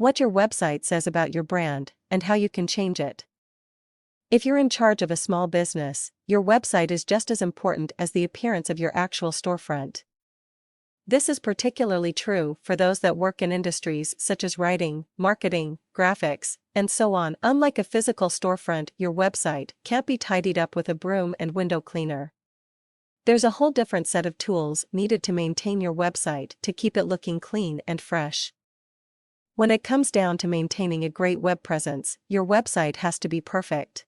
what your website says about your brand, and how you can change it. If you're in charge of a small business, your website is just as important as the appearance of your actual storefront. This is particularly true for those that work in industries such as writing, marketing, graphics, and so on. Unlike a physical storefront, your website can't be tidied up with a broom and window cleaner. There's a whole different set of tools needed to maintain your website to keep it looking clean and fresh. When it comes down to maintaining a great web presence, your website has to be perfect.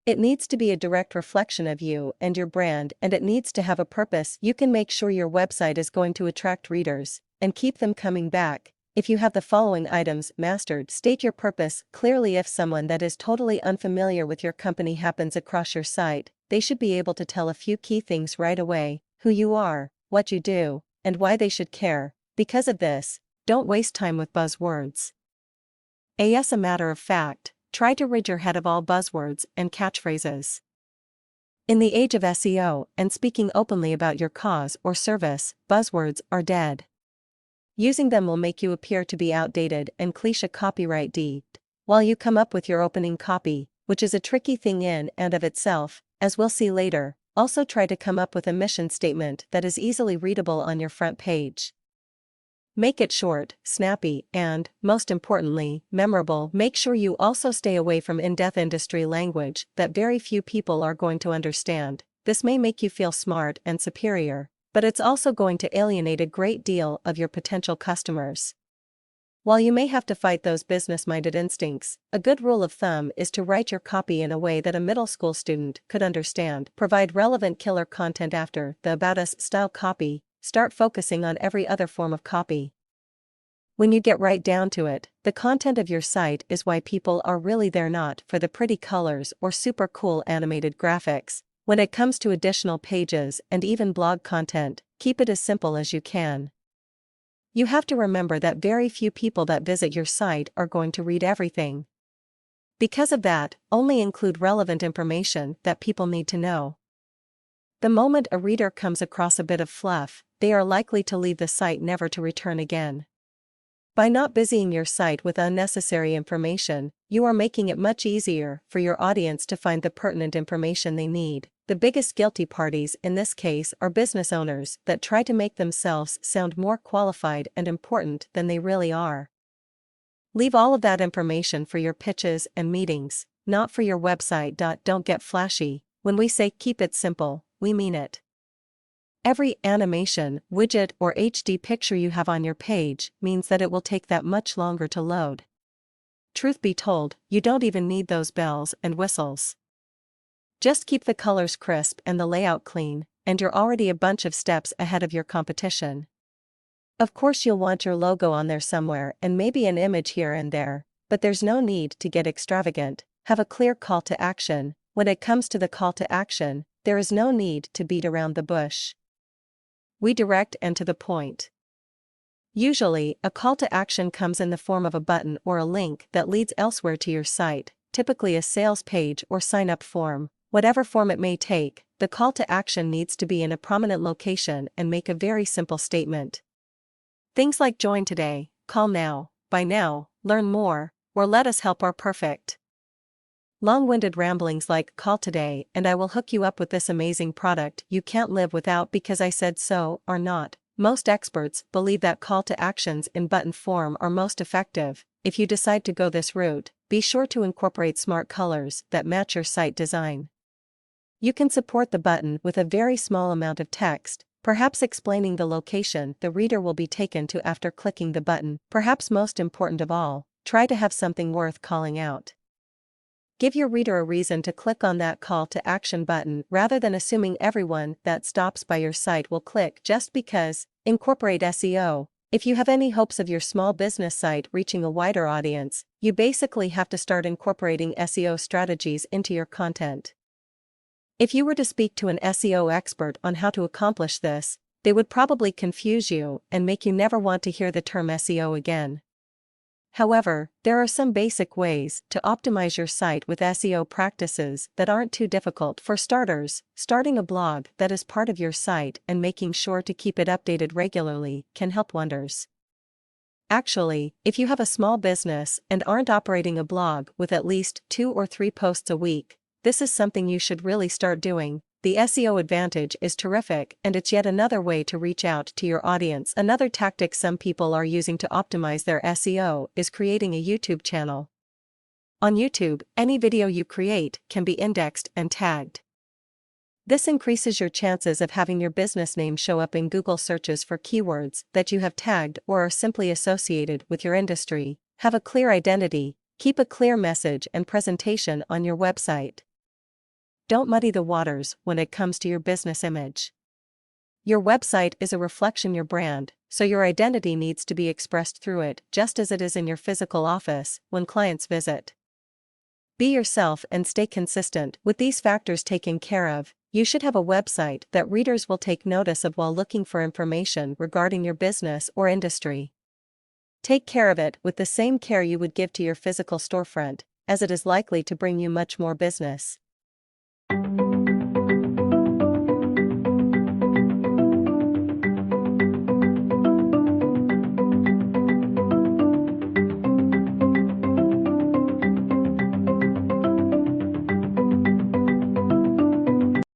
It needs to be a direct reflection of you and your brand, and it needs to have a purpose. You can make sure your website is going to attract readers and keep them coming back if you have the following items mastered. State your purpose clearly. If someone that is totally unfamiliar with your company happens across your site, they should be able to tell a few key things right away: who you are, what you do, and why they should care. Because of this, don't waste time with buzzwords. As a matter of fact, try to rid your head of all buzzwords and catchphrases. In the age of SEO and speaking openly about your cause or service, buzzwords are dead. Using them will make you appear to be outdated and cliché. Copyright D. While you come up with your opening copy, which is a tricky thing in and of itself, as we'll see later, also try to come up with a mission statement that is easily readable on your front page. Make it short, snappy, and, most importantly, memorable. Make sure you also stay away from in-depth industry language that very few people are going to understand. This may make you feel smart and superior, but it's also going to alienate a great deal of your potential customers. While you may have to fight those business-minded instincts, a good rule of thumb is to write your copy in a way that a middle school student could understand. Provide relevant killer content after the About Us style copy. Start focusing on every other form of copy. When you get right down to it, the content of your site is why people are really there, not for the pretty colors or super cool animated graphics. When it comes to additional pages and even blog content, keep it as simple as you can. You have to remember that very few people that visit your site are going to read everything. Because of that, only include relevant information that people need to know. The moment a reader comes across a bit of fluff, they are likely to leave the site never to return again. By not busying your site with unnecessary information, you are making it much easier for your audience to find the pertinent information they need. The biggest guilty parties in this case are business owners that try to make themselves sound more qualified and important than they really are. Leave all of that information for your pitches and meetings, not for your website. Don't get flashy. When we say keep it simple, we mean it. Every animation, widget, or HD picture you have on your page means that it will take that much longer to load. Truth be told, you don't even need those bells and whistles. Just keep the colors crisp and the layout clean, and you're already a bunch of steps ahead of your competition. Of course, you'll want your logo on there somewhere and maybe an image here and there, but there's no need to get extravagant. Have a clear call to action. When it comes to the call to action, there is no need to beat around the bush. We direct and to the point. Usually, a call to action comes in the form of a button or a link that leads elsewhere to your site, typically a sales page or sign-up form. Whatever form it may take, the call to action needs to be in a prominent location and make a very simple statement. Things like join today, call now, buy now, learn more, or let us help are perfect. Long-winded ramblings like call today and I will hook you up with this amazing product you can't live without because I said so are not. Most experts believe that call to actions in button form are most effective. If you decide to go this route, be sure to incorporate smart colors that match your site design. You can support the button with a very small amount of text, perhaps explaining the location the reader will be taken to after clicking the button. Perhaps most important of all, try to have something worth calling out. Give your reader a reason to click on that call to action button rather than assuming everyone that stops by your site will click just because. Incorporate SEO. If you have any hopes of your small business site reaching a wider audience, you basically have to start incorporating SEO strategies into your content. If you were to speak to an SEO expert on how to accomplish this, they would probably confuse you and make you never want to hear the term SEO again. However, there are some basic ways to optimize your site with SEO practices that aren't too difficult. For starters, starting a blog that is part of your site and making sure to keep it updated regularly can help wonders. Actually, if you have a small business and aren't operating a blog with at least 2 or 3 posts a week, this is something you should really start doing. The SEO advantage is terrific, and it's yet another way to reach out to your audience. Another tactic some people are using to optimize their SEO is creating a YouTube channel. On YouTube, any video you create can be indexed and tagged. This increases your chances of having your business name show up in Google searches for keywords that you have tagged or are simply associated with your industry. Have a clear identity, keep a clear message and presentation on your website. Don't muddy the waters when it comes to your business image. Your website is a reflection of your brand, so your identity needs to be expressed through it, just as it is in your physical office when clients visit. Be yourself and stay consistent. With these factors taken care of, you should have a website that readers will take notice of while looking for information regarding your business or industry. Take care of it with the same care you would give to your physical storefront, as it is likely to bring you much more business.